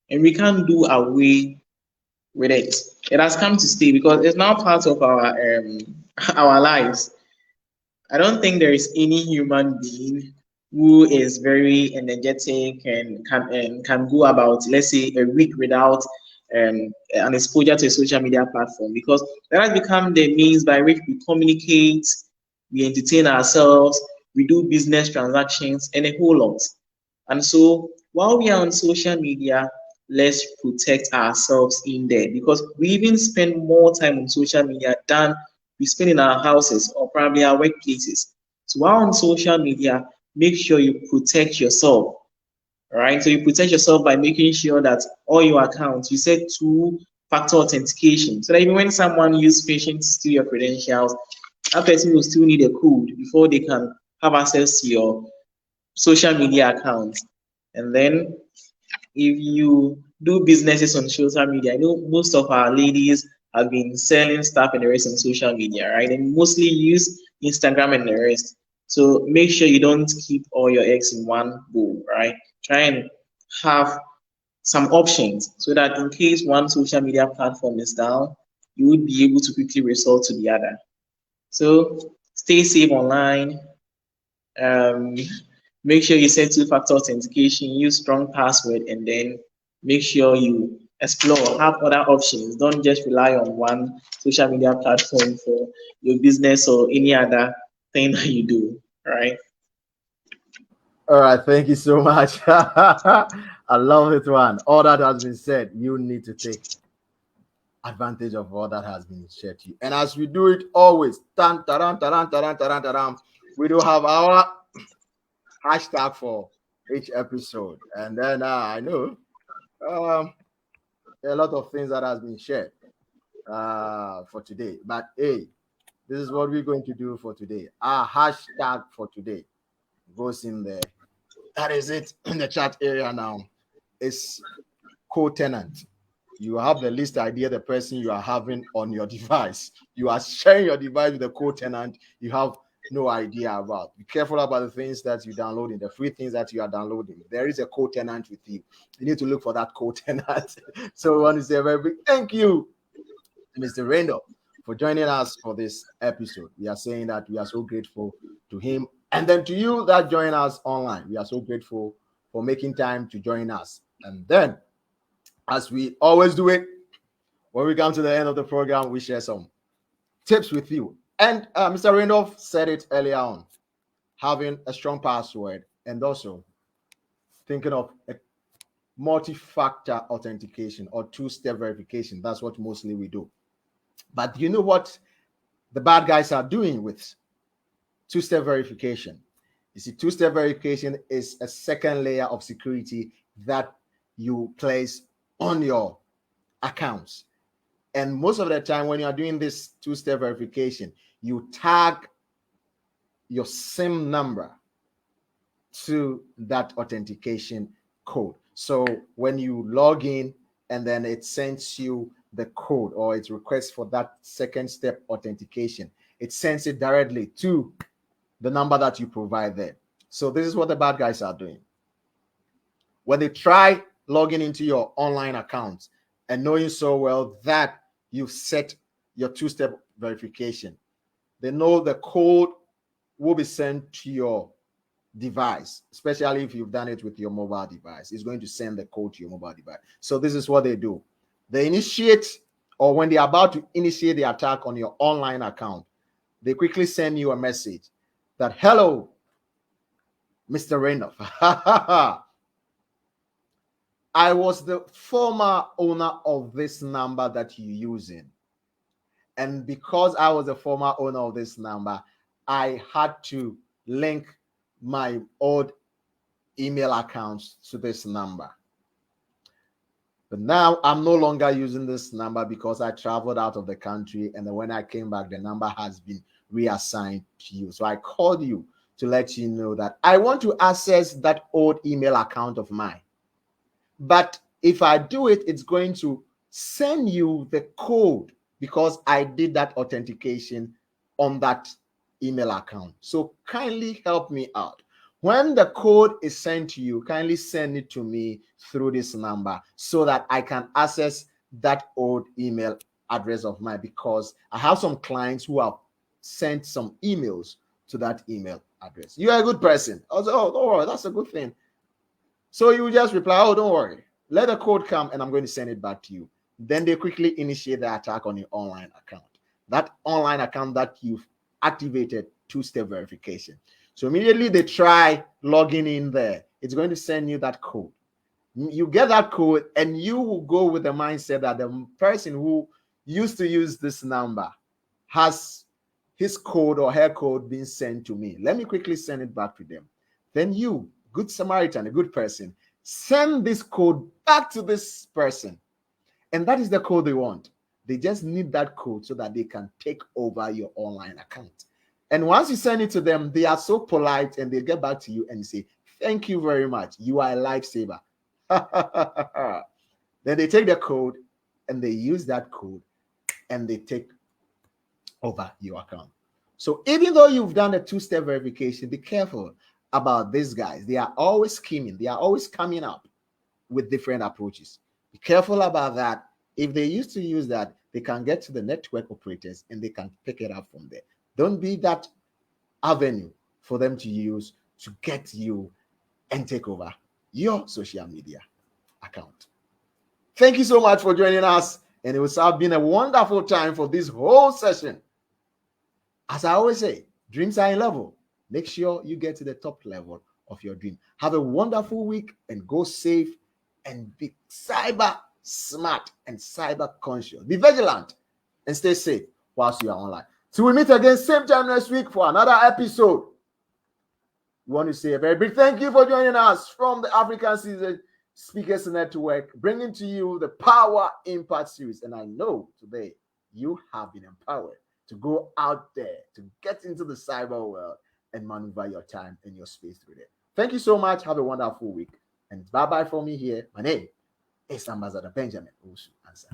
and we can't do away with it. It has come to stay because it's now part of our lives. I don't think there is any human being who is very energetic and can go about, let's say, a week without an exposure to a social media platform, because that has become the means by which we communicate, we entertain ourselves, we do business transactions, and a whole lot. And so while we are on social media, let's protect ourselves in there, because we even spend more time on social media than we spend in our houses or probably our workplaces. So while on social media, make sure you protect yourself. All right. So you protect yourself by making sure that all your accounts, you set two-factor authentication, so that even when someone uses phishing to steal your credentials, that person will still need a code before they can have access to your social media account. And then if you do businesses on social media, I know most of our ladies have been selling stuff and the rest on social media, right? And mostly use Instagram and the rest. So make sure you don't keep all your eggs in one bowl, right? Try and have some options so that in case one social media platform is down, you would be able to quickly resort to the other. So stay safe online. Make sure you set two-factor authentication, use strong password, and then make sure you explore, have other options. Don't just rely on one social media platform for your business or any other thing that you do, right? All right, thank you so much. I love it, one. All that has been said, you need to take advantage of all that has been shared to you. And as we do it always, we do have our hashtag for each episode. And then I know a lot of things that has been shared for today. But hey, this is what we're going to do for today. Our hashtag for today goes in there. That is it in the chat area now. It's co-tenant. You have the least idea the person you are having on your device. You are sharing your device with a co-tenant you have no idea about. Be careful about the things that you downloading, the free things that you are downloading. There is a co-tenant with you. You need to look for that co-tenant. So we want to say a very big thank you to Mr. Reindolf for joining us for this episode. We are saying that we are so grateful to him. And then to you that join us online, we are so grateful for making time to join us. And then, as we always do it, when we come to the end of the program, we share some tips with you. And Mr. Reindolf said it earlier on, having a strong password and also thinking of a multi-factor authentication or two-step verification. That's what mostly we do. But you know what the bad guys are doing with two-step verification? You see, two-step verification is a second layer of security that you place on your accounts. And most of the time when you are doing this two-step verification, you tag your SIM number to that authentication code. So when you log in and then it sends you the code or it requests for that second step authentication, it sends it directly to the number that you provide there. So this is what the bad guys are doing. When they try logging into your online account and knowing so well that you've set your two-step verification, they know the code will be sent to your device, especially if you've done it with your mobile device. It's going to send the code to your mobile device. So this is what they do. They initiate, or when they're about to initiate the attack on your online account, they quickly send you a message that, hello, Mr. Reindolf. I was the former owner of this number that you're using. And because I was the former owner of this number, I had to link my old email accounts to this number. But now I'm no longer using this number because I traveled out of the country. And then when I came back, the number has been reassigned to you. So I called you to let you know that I want to access that old email account of mine. But if I do it, it's going to send you the code because I did that authentication on that email account. So kindly help me out. When the code is sent to you, kindly send it to me through this number so that I can access that old email address of mine, because I have some clients who have sent some emails to that email address. You're a good person. I was like, oh, don't worry, that's a good thing. So you just reply, oh, don't worry. Let the code come and I'm going to send it back to you. Then they quickly initiate the attack on your online account. That online account that you've activated two-step verification. So immediately they try logging in there. It's going to send you that code. You get that code and you will go with the mindset that the person who used to use this number has his code or her code being sent to me. Let me quickly send it back to them. Then you, good Samaritan, a good person, send this code back to this person. And that is the code they want. They just need that code so that they can take over your online account. And once you send it to them, they are so polite and they get back to you and say, thank you very much. You are a lifesaver. Then they take the code and they use that code and they take over your account. So even though you've done a two-step verification, be careful about these guys. They are always scheming. They are always coming up with different approaches. Be careful about that. If they used to use that, they can get to the network operators and they can pick it up from there. Don't be that avenue for them to use to get you and take over your social media account. Thank you so much for joining us. And it has been a wonderful time for this whole session. As I always say, dreams are in level. Make sure you get to the top level of your dream. Have a wonderful week and go safe and be cyber smart and cyber conscious. Be vigilant and stay safe whilst you are online. Till we meet again same time next week for another episode. We want to say a very big thank you for joining us from the African Citizen Speakers Network, bringing to you the Power Impact Series. And I know today you have been empowered to go out there, to get into the cyber world and maneuver your time and your space through it. Thank you so much. Have a wonderful week. And bye-bye for me here. My name is Ambassador Benjamin Owusu Ansah.